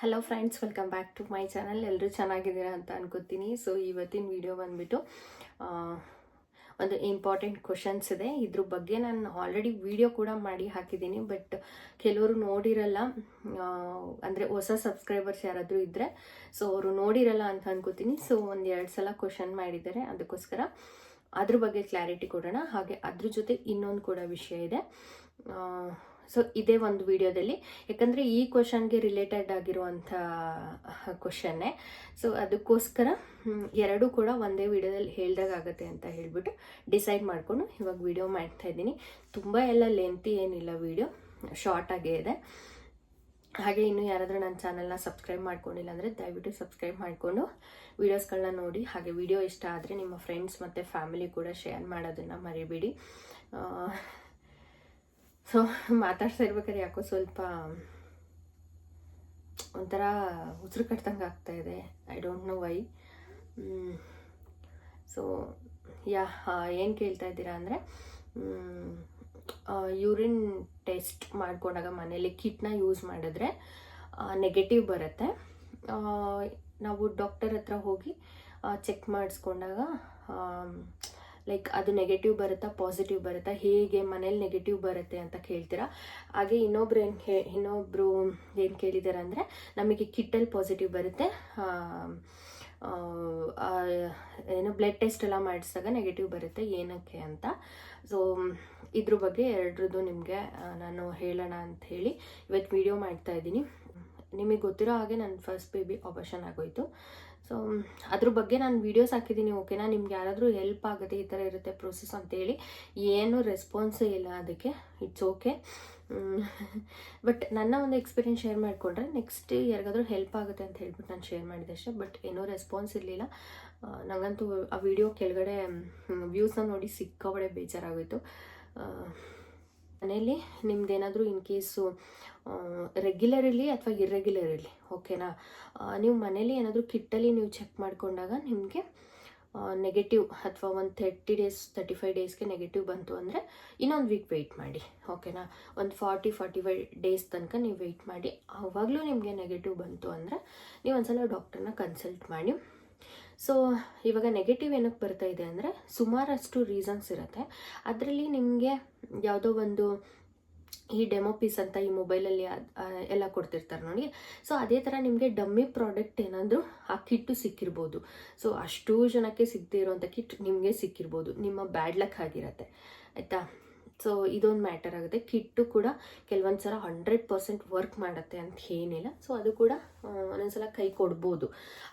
Hello friends, welcome back to my channel. ಎಲ್ಲರೂ ಚೆನ್ನಾಗಿದ್ದೀರಾ ಅಂತ ಅನ್ಕೋತೀನಿ. ಸೊ ಇವತ್ತಿನ ವಿಡಿಯೋ ಬಂದುಬಿಟ್ಟು ಒಂದು ಇಂಪಾರ್ಟೆಂಟ್ ಕ್ವಶನ್ಸ್ ಇದೆ. ಇದ್ರ ಬಗ್ಗೆ ನಾನು ಆಲ್ರೆಡಿ ವಿಡಿಯೋ ಕೂಡ ಮಾಡಿ ಹಾಕಿದ್ದೀನಿ, ಬಟ್ ಕೆಲವರು ನೋಡಿರಲ್ಲ. ಅಂದರೆ ಹೊಸ ಸಬ್ಸ್ಕ್ರೈಬರ್ಸ್ ಯಾರಾದರೂ ಇದ್ದರೆ ಸೊ ಅವರು ನೋಡಿರಲ್ಲ ಅಂತ ಅನ್ಕೋತೀನಿ. ಸೊ ಒಂದು 2 ಸಲ ಕ್ವಶನ್ ಮಾಡಿದ್ದಾರೆ, ಅದಕ್ಕೋಸ್ಕರ ಅದ್ರ ಬಗ್ಗೆ ಕ್ಲಾರಿಟಿ ಕೊಡೋಣ. ಹಾಗೆ ಅದ್ರ ಜೊತೆ ಇನ್ನೊಂದು ಕೂಡ ವಿಷಯ ಇದೆ. ಸೊ ಇದೇ ಒಂದು ವಿಡಿಯೋದಲ್ಲಿ, ಯಾಕಂದರೆ ಈ ಕ್ವಶನ್ಗೆ ರಿಲೇಟೆಡ್ ಆಗಿರುವಂಥ ಕ್ವಶನ್ನೇ. ಸೊ ಅದಕ್ಕೋಸ್ಕರ ಎರಡೂ ಕೂಡ ಒಂದೇ ವಿಡಿಯೋದಲ್ಲಿ ಹೇಳ್ದಾಗುತ್ತೆ ಅಂತ ಹೇಳ್ಬಿಟ್ಟು ಡಿಸೈಡ್ ಮಾಡಿಕೊಂಡು ಇವಾಗ ವಿಡಿಯೋ ಮಾಡ್ತಾ ಇದ್ದೀನಿ. ತುಂಬ ಎಲ್ಲ ಲೆಂತಿ ಏನಿಲ್ಲ, ವಿಡಿಯೋ ಶಾರ್ಟ್ ಆಗೇ ಇದೆ. ಹಾಗೆ ಇನ್ನೂ ಯಾರಾದರೂ ನನ್ನ ಚಾನಲ್ನ ಸಬ್ಸ್ಕ್ರೈಬ್ ಮಾಡ್ಕೊಂಡಿಲ್ಲ ಅಂದರೆ ದಯವಿಟ್ಟು ಸಬ್ಸ್ಕ್ರೈಬ್ ಮಾಡಿಕೊಂಡು ವೀಡಿಯೋಸ್ಗಳನ್ನ ನೋಡಿ. ಹಾಗೆ ವಿಡಿಯೋ ಇಷ್ಟ ಆದರೆ ನಿಮ್ಮ ಫ್ರೆಂಡ್ಸ್ ಮತ್ತು ಫ್ಯಾಮಿಲಿ ಕೂಡ ಶೇರ್ ಮಾಡೋದನ್ನು ಮರಿಬೇಡಿ. ಸೊ ಮಾತಾಡ್ತಾ ಇರ್ಬೇಕಾದ್ರೆ ಯಾಕೋ ಸ್ವಲ್ಪ ಒಂಥರ ಉಸಿರು ಕಟ್ದಂಗೆ ಆಗ್ತಾಯಿದೆ. I don't know why. So ಏನು ಕೇಳ್ತಾ ಇದ್ದೀರಾ ಅಂದರೆ, ಯೂರಿನ್ ಟೆಸ್ಟ್ ಮಾಡ್ಕೊಂಡಾಗ ಮನೇಲಿ ಕಿಟ್ನ ಯೂಸ್ ಮಾಡಿದ್ರೆ ನೆಗೆಟಿವ್ ಬರುತ್ತೆ. ನಾವು ಡಾಕ್ಟರ್ ಹತ್ರ ಹೋಗಿ ಚೆಕ್ ಮಾಡಿಸ್ಕೊಂಡಾಗ ಲೈಕ್ ಅದು ನೆಗೆಟಿವ್ ಬರುತ್ತಾ ಪಾಸಿಟಿವ್ ಬರುತ್ತಾ, ಹೇಗೆ ಮನೇಲಿ ನೆಗೆಟಿವ್ ಬರುತ್ತೆ ಅಂತ ಕೇಳ್ತೀರಾ. ಹಾಗೆ ಇನ್ನೊಬ್ರು ಏನು ಕೇಳಿದ್ದಾರೆ ಅಂದರೆ, ನಮಗೆ ಕಿಟ್ಟಲ್ಲಿ ಪಾಸಿಟಿವ್ ಬರುತ್ತೆ, ಏನೋ ಬ್ಲಡ್ ಟೆಸ್ಟ್ ಎಲ್ಲ ಮಾಡಿಸಿದಾಗ ನೆಗೆಟಿವ್ ಬರುತ್ತೆ, ಏನಕ್ಕೆ ಅಂತ. ಸೊ ಇದ್ರ ಬಗ್ಗೆ ಎರಡ್ರದ್ದು ನಿಮಗೆ ನಾನು ಹೇಳೋಣ ಅಂತ ಹೇಳಿ ಇವತ್ತು ವಿಡಿಯೋ ಮಾಡ್ತಾ ಇದ್ದೀನಿ. ನಿಮಗೆ ಗೊತ್ತಿರೋ ಹಾಗೆ ನನ್ನ ಫಸ್ಟ್ ಬೇಬಿ ಆಪರೇಷನ್ ಆಗೋಯಿತು. ಸೊ ಅದ್ರ ಬಗ್ಗೆ ನಾನು ವೀಡಿಯೋಸ್ ಹಾಕಿದ್ದೀನಿ, ಓಕೆನಾ. ನಿಮ್ಗೆ ಯಾರಾದರೂ ಹೆಲ್ಪ್ ಆಗುತ್ತೆ, ಈ ಥರ ಇರುತ್ತೆ ಪ್ರೊಸೆಸ್ ಅಂತೇಳಿ. ಏನೂ ರೆಸ್ಪಾನ್ಸೇ ಇಲ್ಲ ಅದಕ್ಕೆ. It's okay. ಬಟ್ ನನ್ನ ಒಂದು ಎಕ್ಸ್ಪೀರಿಯನ್ಸ್ ಶೇರ್ ಮಾಡಿಕೊಂಡ್ರೆ ನೆಕ್ಸ್ಟ್ ಯಾರಿಗಾದ್ರೂ ಹೆಲ್ಪ್ ಆಗುತ್ತೆ ಅಂತ ಹೇಳ್ಬಿಟ್ಟು ನಾನು ಶೇರ್ ಮಾಡಿದೆ ಅಷ್ಟೇ. ಬಟ್ ಏನೂ ರೆಸ್ಪಾನ್ಸ್ ಇರಲಿಲ್ಲ. ನನಗಂತೂ ಆ ವಿಡಿಯೋ ಕೆಳಗಡೆ ವ್ಯೂಸ್ನ ನೋಡಿ ಸಿಕ್ಕಾಬಡೆ ಬೇಜಾರಾಗೋಯಿತು. ಮನೇಲಿ ನಿಮ್ದೇನಾದರೂ ಇನ್ ಕೇಸು ರೆಗ್ಯುಲರ್ ಇರಲಿ ಅಥವಾ ಇರ್ರೆಗ್ಯುಲರ್ ಇರಲಿ, ಓಕೆನಾ, ನೀವು ಮನೇಲಿ ಏನಾದರೂ ಕಿಟ್ಟಲ್ಲಿ ನೀವು ಚೆಕ್ ಮಾಡಿಕೊಂಡಾಗ ನಿಮಗೆ ನೆಗೆಟಿವ್ ಅಥವಾ ಒಂದು 35 ಡೇಸ್ಗೆ ನೆಗೆಟಿವ್ ಬಂತು ಅಂದರೆ ಇನ್ನೊಂದು ವೀಕ್ ವೆಯ್ಟ್ ಮಾಡಿ, ಓಕೆನಾ. ಒಂದು 45 ಡೇಸ್ ತನಕ ನೀವು ವೆಯ್ಟ್ ಮಾಡಿ. ಆವಾಗಲೂ ನಿಮಗೆ ನೆಗೆಟಿವ್ ಬಂತು ಅಂದರೆ ನೀವು ಒಂದ್ಸಲ ಡಾಕ್ಟರ್ನ ಕನ್ಸಲ್ಟ್ ಮಾಡಿ. ಸೊ ಇವಾಗ ನೆಗೆಟಿವ್ ಏನಕ್ಕೆ ಬರ್ತಾ ಇದೆ ಅಂದರೆ, ಸುಮಾರಷ್ಟು ರೀಸನ್ಸ್ ಇರುತ್ತೆ. ಅದರಲ್ಲಿ ನಿಮಗೆ ಯಾವುದೋ ಒಂದು ಈ ಡೆಮೋ ಪೀಸ್ ಅಂತ ಈ ಮೊಬೈಲಲ್ಲಿ ಎಲ್ಲ ಕೊಡ್ತಿರ್ತಾರೆ ನೋಡಿ. ಸೊ ಅದೇ ಥರ ನಿಮಗೆ ಡಮ್ಮಿ ಪ್ರಾಡಕ್ಟ್ ಏನಾದರೂ ಆ ಕಿಟ್ಟು ಸಿಕ್ಕಿರ್ಬೋದು. ಸೊ ಅಷ್ಟೂ ಜನಕ್ಕೆ ಸಿಗದೇ ಇರೋವಂಥ ಕಿಟ್ ನಿಮಗೆ ಸಿಕ್ಕಿರ್ಬೋದು, ನಿಮ್ಮ ಬ್ಯಾಡ್ ಲಕ್ ಆಗಿರತ್ತೆ, ಆಯಿತಾ. ಸೊ ಇದೊಂದು ಮ್ಯಾಟರ್ ಆಗುತ್ತೆ. ಕಿಟ್ಟು ಕೂಡ ಕೆಲವೊಂದು ಸಲ 100% ವರ್ಕ್ ಮಾಡುತ್ತೆ ಅಂತ ಏನಿಲ್ಲ. ಸೊ ಅದು ಕೂಡ ಒಂದೊಂದ್ಸಲ ಕೈ ಕೊಡ್ಬೋದು.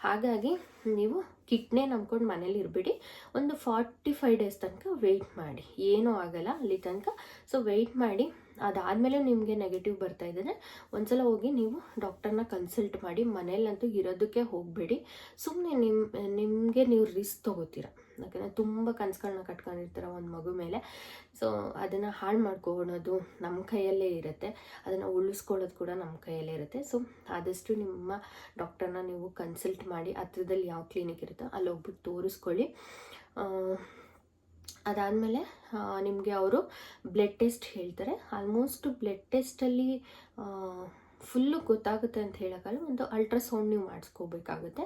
ಹಾಗಾಗಿ ನೀವು ಕಿಟ್ನೇ ನಂಬ್ಕೊಂಡು ಮನೇಲಿ ಇರಬೇಡಿ. ಒಂದು 45 ಡೇಸ್ ತನಕ ವೆಯ್ಟ್ ಮಾಡಿ, ಏನೂ ಆಗಲ್ಲ ಅಲ್ಲಿ ತನಕ. ಸೊ ವೆಯ್ಟ್ ಮಾಡಿ. ಅದಾದಮೇಲೆ ನಿಮಗೆ ನೆಗೆಟಿವ್ ಬರ್ತಾ ಇದ್ದರೆ ಒಂದ್ಸಲ ಹೋಗಿ ನೀವು ಡಾಕ್ಟರ್ನ ಕನ್ಸಲ್ಟ್ ಮಾಡಿ. ಮನೇಲಂತೂ ಇರೋದಕ್ಕೆ ಹೋಗಬೇಡಿ. ಸುಮ್ಮನೆ ನಿಮಗೆ ನೀವು ರಿಸ್ಕ್ ತೊಗೋತೀರ, ಯಾಕಂದರೆ ತುಂಬ ಕನಸುಗಳನ್ನ ಕಟ್ಕೊಂಡಿರ್ತೀರ ಒಂದು ಮಗು ಮೇಲೆ. ಸೊ ಅದನ್ನು ಹಾಳು ಮಾಡ್ಕೊಳ್ಳೋದು ನಮ್ಮ ಕೈಯಲ್ಲೇ ಇರುತ್ತೆ, ಅದನ್ನು ಉಳಿಸ್ಕೊಳ್ಳೋದು ಕೂಡ ನಮ್ಮ ಕೈಯಲ್ಲೇ ಇರುತ್ತೆ. ಸೊ ಆದಷ್ಟು ನಿಮ್ಮ ಡಾಕ್ಟರ್ನ ನೀವು ಕನ್ಸಲ್ಟ್ ಮಾಡಿ. ಹತ್ರದಲ್ಲಿ ಯಾವ ಕ್ಲಿನಿಕ್ ಇರುತ್ತೋ ಅಲ್ಲಿ ಹೋಗ್ಬಿಟ್ಟು ತೋರಿಸ್ಕೊಳ್ಳಿ. ಅದಾದಮೇಲೆ ನಿಮಗೆ ಅವರು ಬ್ಲಡ್ ಟೆಸ್ಟ್ ಹೇಳ್ತಾರೆ. ಆಲ್ಮೋಸ್ಟ್ ಬ್ಲಡ್ ಟೆಸ್ಟಲ್ಲಿ ಫುಲ್ಲು ಗೊತ್ತಾಗುತ್ತೆ ಅಂತ ಹೇಳೋಕ್ಕಲ್ಲ, ಒಂದು ಅಲ್ಟ್ರಾಸೌಂಡ್ ನೀವು ಮಾಡಿಸ್ಕೋಬೇಕಾಗುತ್ತೆ.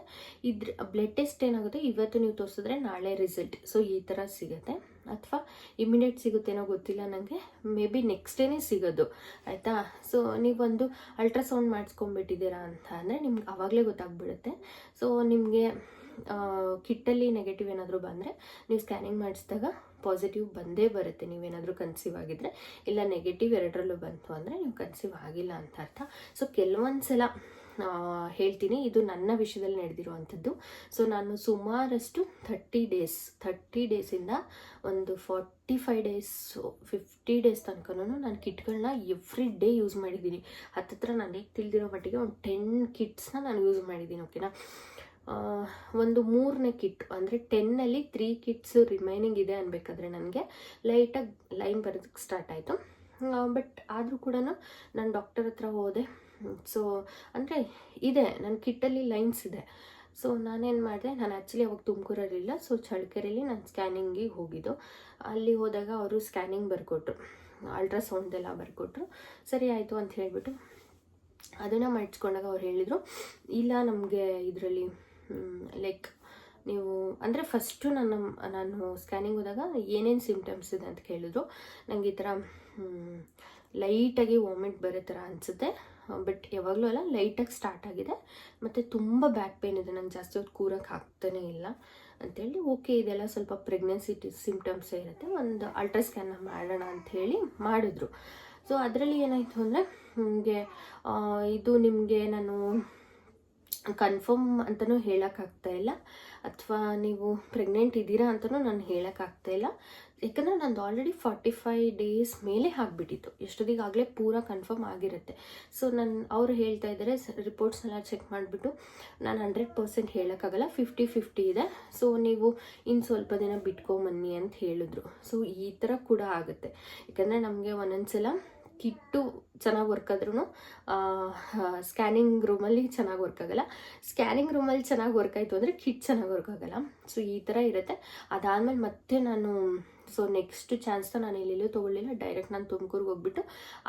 ಬ್ಲಡ್ ಟೆಸ್ಟ್ ಏನಾಗುತ್ತೆ, ಇವತ್ತು ನೀವು ತೋರಿಸಿದ್ರೆ ನಾಳೆ ರಿಸಲ್ಟ್ ಸೊ ಈ ಥರ ಸಿಗುತ್ತೆ. ಅಥವಾ ಇಮಿಡಿಯೇಟ್ ಸಿಗುತ್ತೇನೋ ಗೊತ್ತಿಲ್ಲ ನನಗೆ, ಮೇ ಬಿ ನೆಕ್ಸ್ಟ್ ಡೇನೇ ಸಿಗೋದು, ಆಯಿತಾ. ಸೊ ನೀವೊಂದು ಅಲ್ಟ್ರಾಸೌಂಡ್ ಮಾಡಿಸ್ಕೊಂಡ್ಬಿಟ್ಟಿದ್ದೀರಾ ಅಂತ ಅಂದರೆ ನಿಮ್ಗೆ ಆವಾಗಲೇ ಗೊತ್ತಾಗ್ಬಿಡುತ್ತೆ. ಸೊ ನಿಮಗೆ ಕಿಟ್ಟಲ್ಲಿ ನೆಗೆಟಿವ್ ಏನಾದರೂ ಬಂದರೆ ನೀವು ಸ್ಕ್ಯಾನಿಂಗ್ ಮಾಡಿಸಿದಾಗ ಪಾಸಿಟಿವ್ ಬಂದೇ ಬರುತ್ತೆ, ನೀವೇನಾದರೂ ಕನ್ಸೀವ್ ಆಗಿದ್ದರೆ. ಇಲ್ಲ ನೆಗೆಟಿವ್ ಎರಡರಲ್ಲೂ ಬಂತು ಅಂದರೆ ನೀವು ಕನ್ಸೀವ್ ಆಗಿಲ್ಲ ಅಂತ ಅರ್ಥ. ಸೊ ಕೆಲವೊಂದು ಸಲ ಹೇಳ್ತೀನಿ, ಇದು ನನ್ನ ವಿಷಯದಲ್ಲಿ ನಡೆದಿರುವಂಥದ್ದು. ಸೊ ನಾನು ಸುಮಾರಷ್ಟು 30 ಡೇಸಿಂದ ಒಂದು 45 ಡೇಸ್ 50 ಡೇಸ್ ತನಕ ನಾನು ಕಿಟ್ಗಳನ್ನ ಎವ್ರಿ ಡೇ ಯೂಸ್ ಮಾಡಿದ್ದೀನಿ. ಹತ್ತತ್ರ ನನಗೆ ತಿಳಿದಿರೋ ಮಟ್ಟಿಗೆ ಒಂದು 10 ಕಿಟ್ಸ್ನ ನಾನು ಯೂಸ್ ಮಾಡಿದ್ದೀನಿ, ಓಕೆನಾ. ಒಂದು 3ನೇ ಕಿಟ್ ಅಂದರೆ 10ನಲ್ಲಿ 3 ಕಿಟ್ಸ್ ರಿಮೈನಿಂಗ್ ಇದೆ ಅನ್ಬೇಕಾದ್ರೆ ನನಗೆ ಲೈಟಾಗಿ ಲೈನ್ ಬರೋದಕ್ಕೆ ಸ್ಟಾರ್ಟ್ ಆಯಿತು. ಬಟ್ ಆದರೂ ಕೂಡ ನಾನು ಡಾಕ್ಟರ್ ಹತ್ರ ಹೋದೆ. ಸೊ ಅಂದರೆ ಇದೆ ನನ್ನ ಕಿಟ್ಟಲ್ಲಿ ಲೈನ್ಸ್ ಇದೆ. ಸೊ ನಾನೇನು ಮಾಡಿದೆ, ನಾನು ಆ್ಯಕ್ಚುಲಿ ಅವಾಗ ತುಮಕೂರಲ್ಲಿಲ್ಲ, ಸೊ ಚಳ್ಳಕೆರೆಯಲ್ಲಿ ನಾನು ಸ್ಕ್ಯಾನಿಂಗಿಗೆ ಹೋಗಿದ್ದು. ಅಲ್ಲಿ ಹೋದಾಗ ಅವರು ಸ್ಕ್ಯಾನಿಂಗ್ ಬರ್ಕೊಟ್ರು, ಅಲ್ಟ್ರಾಸೌಂಡೆಲ್ಲ ಬರ್ಕೊಟ್ರು. ಸರಿ ಆಯಿತು ಅಂತ ಹೇಳಿಬಿಟ್ಟು ಅದನ್ನು ಮಾಡಿಸ್ಕೊಂಡಾಗ ಅವ್ರು ಹೇಳಿದರು, ಇಲ್ಲ ನಮಗೆ ಇದರಲ್ಲಿ ಲೈಕ್ ನೀವು ಅಂದರೆ ಫಸ್ಟು ನಾನು ಸ್ಕ್ಯಾನಿಂಗ್ ಹೋದಾಗ ಏನೇನು ಸಿಮ್ಟಮ್ಸ್ ಇದೆ ಅಂತ ಕೇಳಿದ್ರು. ನನಗೆ ಈ ಥರ ಲೈಟಾಗಿ ವಾಮಿಟ್ ಬರೋ ಥರ ಅನಿಸುತ್ತೆ, ಬಟ್ ಯಾವಾಗಲೂ ಅಲ್ಲ, ಲೈಟಾಗಿ ಸ್ಟಾರ್ಟ್ ಆಗಿದೆ ಮತ್ತು ತುಂಬ ಬ್ಯಾಕ್ ಪೇಯ್ನ್ ಇದೆ, ನಂಗೆ ಜಾಸ್ತಿ ಹೊತ್ತು ಕೂರಕ್ಕೆ ಆಗ್ತಾನೇ ಇಲ್ಲ ಅಂಥೇಳಿ. ಓಕೆ, ಇದೆಲ್ಲ ಸ್ವಲ್ಪ ಪ್ರೆಗ್ನೆನ್ಸಿ ಸಿಮ್ಟಮ್ಸೇ ಇರುತ್ತೆ, ಒಂದು ಅಲ್ಟ್ರಾ ಸ್ಕ್ಯಾನ್ನ ಮಾಡೋಣ ಅಂಥೇಳಿ ಮಾಡಿದ್ರು. ಸೊ ಅದರಲ್ಲಿ ಏನಾಯಿತು ಅಂದರೆ ನಿಮಗೆ ಇದು ನಿಮಗೆ ನಾನು ಕನ್ಫರ್ಮ್ ಅಂತಲೂ ಹೇಳೋಕ್ಕಾಗ್ತಾಯಿಲ್ಲ, ಅಥವಾ ನೀವು ಪ್ರೆಗ್ನೆಂಟ್ ಇದ್ದೀರಾ ಅಂತಲೂ ನಾನು ಹೇಳೋಕ್ಕಾಗ್ತಾಯಿಲ್ಲ. ಯಾಕಂದರೆ ನಂದು ಆಲ್ರೆಡಿ 45 ಡೇಸ್ ಮೇಲೆ ಆಗಿಬಿಟ್ಟಿತ್ತು, ಎಷ್ಟೊತ್ತಿಗಾಗಲೇ ಪೂರ ಕನ್ಫರ್ಮ್ ಆಗಿರುತ್ತೆ. ಸೊ ಅವ್ರು ಹೇಳ್ತಾ ಇದ್ದಾರೆ, ರಿಪೋರ್ಟ್ಸ್ನೆಲ್ಲ ಚೆಕ್ ಮಾಡಿಬಿಟ್ಟು ನಾನು 100% ಹೇಳೋಕ್ಕಾಗಲ್ಲ, 50-50 ಇದೆ, ಸೊ ನೀವು ಇನ್ನು ಸ್ವಲ್ಪ ದಿನ ಬಿಟ್ಕೊಂಬನ್ನಿ ಅಂತ ಹೇಳಿದ್ರು. ಸೊ ಈ ಥರ ಕೂಡ ಆಗುತ್ತೆ, ಯಾಕಂದರೆ ನಮಗೆ ಒಂದೊಂದ್ಸಲ ಕಿಟ್ಟು ಚೆನ್ನಾಗಿ ವರ್ಕ್ ಆದ್ರೂ ಸ್ಕ್ಯಾನಿಂಗ್ ರೂಮಲ್ಲಿ ಚೆನ್ನಾಗಿ ವರ್ಕ್ ಆಗಲ್ಲ, ಸ್ಕ್ಯಾನಿಂಗ್ ರೂಮಲ್ಲಿ ಚೆನ್ನಾಗಿ ವರ್ಕ್ ಆಯಿತು ಅಂದರೆ ಕಿಟ್ ಚೆನ್ನಾಗಿ ವರ್ಕ್ ಆಗಲ್ಲ. ಸೊ ಈ ಥರ ಇರುತ್ತೆ. ಅದಾದಮೇಲೆ ಮತ್ತೆ ನಾನು ನೆಕ್ಸ್ಟ್ ಚಾನ್ಸ್ನ ನಾನು ಎಲ್ಲೆಲ್ಲೂ ತೊಗೊಳ್ಳಿಲ್ಲ, ಡೈರೆಕ್ಟ್ ನಾನು ತುಮಕೂರಿಗೆ ಹೋಗ್ಬಿಟ್ಟು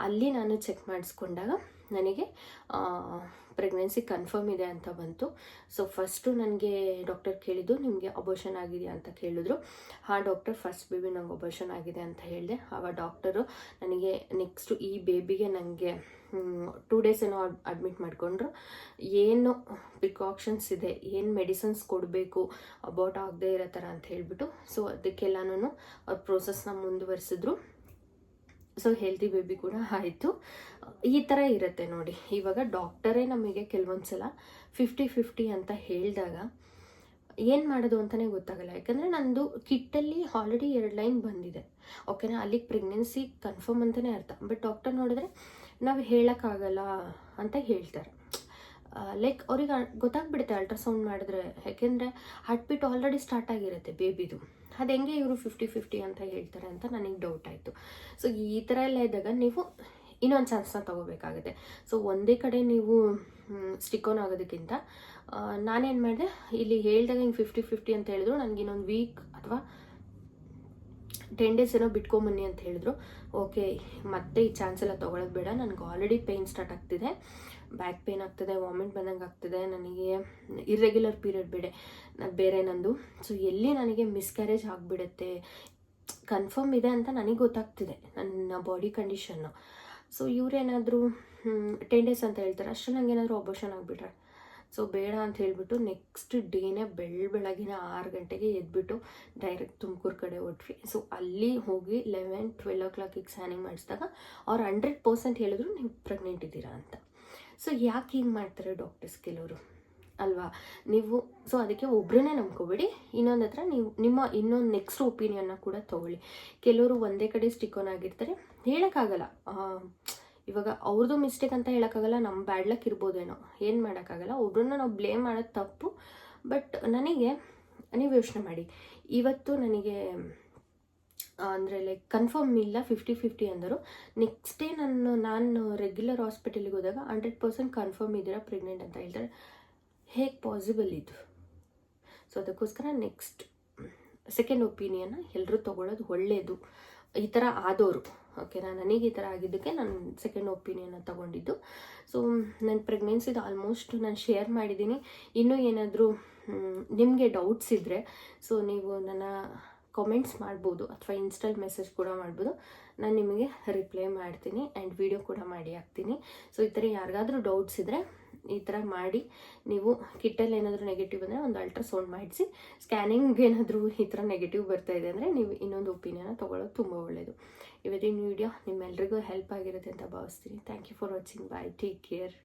ಅಲ್ಲಿ ನಾನು ಚೆಕ್ ಮಾಡಿಸ್ಕೊಂಡಾಗ ನನಗೆ ಪ್ರೆಗ್ನೆನ್ಸಿ ಕನ್ಫರ್ಮ್ ಇದೆ ಅಂತ ಬಂತು. ಸೊ ಫಸ್ಟು ನನಗೆ ಡಾಕ್ಟರ್ ಕೇಳಿದ್ದು, ನಿಮಗೆ ಅಬೋಷನ್ ಆಗಿದೆಯಾ ಅಂತ ಕೇಳಿದ್ರು. ಹಾಂ ಡಾಕ್ಟರ್, ಫಸ್ಟ್ ಬೇಬಿ ನಂಗೆ ಅಬೋಷನ್ ಆಗಿದೆ ಅಂತ ಹೇಳಿದೆ. ಆವಾಗ ಡಾಕ್ಟರು ನನಗೆ ನೆಕ್ಸ್ಟು ಈ ಬೇಬಿಗೆ ನನಗೆ 2 ಡೇಸ್ ಏನೋ ಅಡ್ಮಿಟ್ ಮಾಡಿಕೊಂಡ್ರು. ಏನು ಪ್ರಿಕಾಕ್ಷನ್ಸ್ ಇದೆ, ಏನು ಮೆಡಿಸಿನ್ಸ್ ಕೊಡಬೇಕು ಅಬೌಟ್ ಆಗದೆ ಇರೋ ಥರ ಅಂತ ಹೇಳಿಬಿಟ್ಟು, ಸೊ ಅದಕ್ಕೆಲ್ಲನೂ ಅವ್ರ ಪ್ರೋಸೆಸ್ನ ಮುಂದುವರಿಸಿದ್ರು. ಸೊ ಹೆಲ್ತಿ ಬೇಬಿ ಕೂಡ ಆಯಿತು. ಈ ಥರ ಇರುತ್ತೆ ನೋಡಿ. ಇವಾಗ ಡಾಕ್ಟರೇ ನಮಗೆ ಕೆಲವೊಂದು ಸಲ 50-50 ಅಂತ ಹೇಳಿದಾಗ ಏನು ಮಾಡೋದು ಅಂತಲೇ ಗೊತ್ತಾಗಲ್ಲ. ಯಾಕಂದರೆ ನಂದು ಕಿಟ್ಟಲ್ಲಿ ಆಲ್ರೆಡಿ 2 ಲೈನ್ ಬಂದಿದೆ, ಓಕೆನಾ, ಅಲ್ಲಿಗೆ ಪ್ರೆಗ್ನೆನ್ಸಿ ಕನ್ಫರ್ಮ್ ಅಂತಲೇ ಅರ್ಥ. ಬಟ್ ಡಾಕ್ಟರ್ ನೋಡಿದ್ರೆ ನಾವು ಹೇಳೋಕ್ಕಾಗಲ್ಲ ಅಂತ ಹೇಳ್ತಾರೆ. ಲೈಕ್ ಅವ್ರಿಗೆ ಗೊತ್ತಾಗ್ಬಿಡುತ್ತೆ ಅಲ್ಟ್ರಾಸೌಂಡ್ ಮಾಡಿದ್ರೆ, ಯಾಕೆಂದರೆ ಹಾರ್ಟ್ ಬೀಟ್ ಆಲ್ರೆಡಿ ಸ್ಟಾರ್ಟ್ ಆಗಿರುತ್ತೆ ಬೇಬಿದು. ಅದು ಹೆಂಗೆ ಇವರು 50-50 ಅಂತ ಹೇಳ್ತಾರೆ ಅಂತ ನನಗೆ ಡೌಟ್ ಆಯಿತು. ಸೊ ಈ ಥರ ಎಲ್ಲ ಇದ್ದಾಗ ನೀವು ಇನ್ನೊಂದು ಚಾನ್ಸ್ನ ತೊಗೋಬೇಕಾಗುತ್ತೆ. ಸೊ ಒಂದೇ ಕಡೆ ನೀವು ಸ್ಟಿಕ್ ಆನ್ ಆಗೋದಕ್ಕಿಂತ ನಾನೇನು ಮಾಡಿದೆ, ಇಲ್ಲಿ ಹೇಳಿದಾಗ ಹಿಂಗೆ 50-50 ಅಂತ ಹೇಳಿದ್ರು, ನನಗೆ ಇನ್ನೊಂದು ವೀಕ್ ಅಥವಾ 10 ಡೇಸ್ ಏನೋ ಬಿಟ್ಕೊಂಬನ್ನಿ ಅಂತ ಹೇಳಿದ್ರು. ಓಕೆ, ಮತ್ತೆ ಈ ಚಾನ್ಸ್ ಎಲ್ಲ ತೊಗೊಳೋದು ಬೇಡ, ನನಗೆ ಆಲ್ರೆಡಿ ಪೇಯ್ನ್ ಸ್ಟಾರ್ಟ್ ಆಗ್ತಿದೆ, ಬ್ಯಾಕ್ ಪೇಯ್ನ್ ಆಗ್ತಿದೆ, ವಾಮಿಟ್ ಬಂದಂಗೆ ಆಗ್ತಿದೆ, ನನಗೆ ಇರ್ರೆಗ್ಯುಲರ್ ಪೀರಿಯಡ್ ಬೇರೆ ನಂದು. ಸೊ ಎಲ್ಲಿ ನನಗೆ ಮಿಸ್ಕ್ಯಾರೇಜ್ ಆಗಿಬಿಡುತ್ತೆ, ಕನ್ಫರ್ಮ್ ಇದೆ ಅಂತ ನನಗೆ ಗೊತ್ತಾಗ್ತಿದೆ ನನ್ನ ಬಾಡಿ ಕಂಡೀಷನ್ನು. ಸೊ ಇವರೇನಾದರೂ 10 ಡೇಸ್ ಅಂತ ಹೇಳ್ತಾರೆ, ಅಷ್ಟು ನನಗೆ ಏನಾದರೂ ಅಬೋಷನ್ ಆಗಿಬಿಟ್ರೆ ಸೊ ಬೇಡ ಅಂತ ಹೇಳಿಬಿಟ್ಟು ನೆಕ್ಸ್ಟ್ ಡೇನೇ ಬೆಳಗಿನ 6 ಗಂಟೆಗೆ ಎದ್ಬಿಟ್ಟು ಡೈರೆಕ್ಟ್ ತುಮಕೂರು ಕಡೆ ಹೊಟ್ವಿ. ಸೊ ಅಲ್ಲಿ ಹೋಗಿ 11-12 ಓ ಕ್ಲಾಕಿಗೆ ಸ್ಕ್ಯಾನಿಂಗ್ ಮಾಡಿಸಿದಾಗ ಅವ್ರು 100% ಹೇಳಿದ್ರು ನೀವು ಪ್ರೆಗ್ನೆಂಟ್ ಇದ್ದೀರಾ ಅಂತ. ಸೊ ಯಾಕೆ ಹಿಂಗೆ ಮಾಡ್ತಾರೆ ಡಾಕ್ಟರ್ಸ್ ಕೆಲವರು ಅಲ್ವಾ ನೀವು? ಸೊ ಅದಕ್ಕೆ ಒಬ್ಬರನ್ನೇ ನಂಬ್ಕೋಬೇಡಿ, ಇನ್ನೊಂದು ಹತ್ರ ನೀವು ನಿಮ್ಮ ಇನ್ನೊಂದು ನೆಕ್ಸ್ಟ್ ಒಪಿನಿಯನ್ನ ಕೂಡ ತೊಗೊಳ್ಳಿ. ಕೆಲವರು ಒಂದೇ ಕಡೆ ಸ್ಟಿಕ್ ಆನ್ ಆಗಿರ್ತಾರೆ, ಹೇಳೋಕ್ಕಾಗಲ್ಲ. ಇವಾಗ ಅವ್ರದ್ದು ಮಿಸ್ಟೇಕ್ ಅಂತ ಹೇಳೋಕ್ಕಾಗಲ್ಲ, ನಮ್ಮ ಬ್ಯಾಡ್ ಲಕ್ ಇರ್ಬೋದೇನೋ, ಏನು ಮಾಡೋಕ್ಕಾಗಲ್ಲ, ಒಬ್ರನ್ನ ನಾವು ಬ್ಲೇಮ್ ಮಾಡೋದು ತಪ್ಪು. ಬಟ್ ನನಗೆ ನೀವು ಯೋಚನೆ ಮಾಡಿ, ಇವತ್ತು ನನಗೆ ಅಂದರೆ ಲೈಕ್ ಕನ್ಫರ್ಮ್ ಇಲ್ಲ 50-50 ಅಂದರು, ನೆಕ್ಸ್ಟ್ ಡೇ ನಾನು ರೆಗ್ಯುಲರ್ ಹಾಸ್ಪಿಟಲಿಗೆ ಹೋದಾಗ 100% ಕನ್ಫರ್ಮ್ ಇದ್ದೀರಾ ಪ್ರೆಗ್ನೆಂಟ್ ಅಂತ ಹೇಳ್ತಾರೆ. ಹೇಗೆ ಪಾಸಿಬಲ್ ಇದು? ಸೊ ಅದಕ್ಕೋಸ್ಕರ ನೆಕ್ಸ್ಟ್ ಸೆಕೆಂಡ್ ಒಪಿನಿಯನ್ನ ಎಲ್ಲರೂ ತೊಗೊಳ್ಳೋದು ಒಳ್ಳೆಯದು. ಈ ಥರ ಆದವರು, ಓಕೆನಾ, ನನಗೆ ಈ ಥರ ಆಗಿದ್ದಕ್ಕೆ ನಾನು ಸೆಕೆಂಡ್ ಒಪಿನಿಯನ್ನ ತೊಗೊಂಡಿದ್ದು. ಸೊ ನನ್ನ ಪ್ರೆಗ್ನೆನ್ಸಿದು ಆಲ್ಮೋಸ್ಟ್ ನಾನು ಶೇರ್ ಮಾಡಿದ್ದೀನಿ. ಇನ್ನೂ ಏನಾದರೂ ನಿಮಗೆ ಡೌಟ್ಸ್ ಇದ್ದರೆ ಸೊ ನೀವು ನನ್ನ ಕಾಮೆಂಟ್ಸ್ ಮಾಡ್ಬೋದು ಅಥವಾ ಇನ್ಸ್ಟಲ್ಲಿ ಮೆಸೇಜ್ ಕೂಡ ಮಾಡ್ಬೋದು, ನಾನು ನಿಮಗೆ ರಿಪ್ಲೈ ಮಾಡ್ತೀನಿ ಆ್ಯಂಡ್ ವಿಡಿಯೋ ಕೂಡ ಮಾಡಿ ಹಾಕ್ತೀನಿ. ಸೊ ಈ ಥರ ಯಾರಿಗಾದರೂ ಡೌಟ್ಸ್ ಇದ್ದರೆ ಈ ಥರ ಮಾಡಿ, ನೀವು ಕಿಟ್ಟಲ್ಲಿ ಏನಾದರೂ ನೆಗೆಟಿವ್ ಅಂದರೆ ಒಂದು ಅಲ್ಟ್ರಾಸೌಂಡ್ ಮಾಡಿಸಿ, ಸ್ಕ್ಯಾನಿಂಗ್ ಏನಾದರೂ ಈ ಥರ ನೆಗೆಟಿವ್ ಬರ್ತಾ ಇದೆ ಅಂದರೆ ನೀವು ಇನ್ನೊಂದು ಒಪಿನಿಯನ್ನ ತೊಗೊಳ್ಳೋದು ತುಂಬ ಒಳ್ಳೆಯದು. ಇವತ್ತಿನ ವಿಡಿಯೋ ನಿಮ್ಮೆಲ್ರಿಗೂ ಹೆಲ್ಪ್ ಆಗಿರುತ್ತೆ ಅಂತ ಭಾವಿಸ್ತೀನಿ. Thank you for watching. Bye, take care.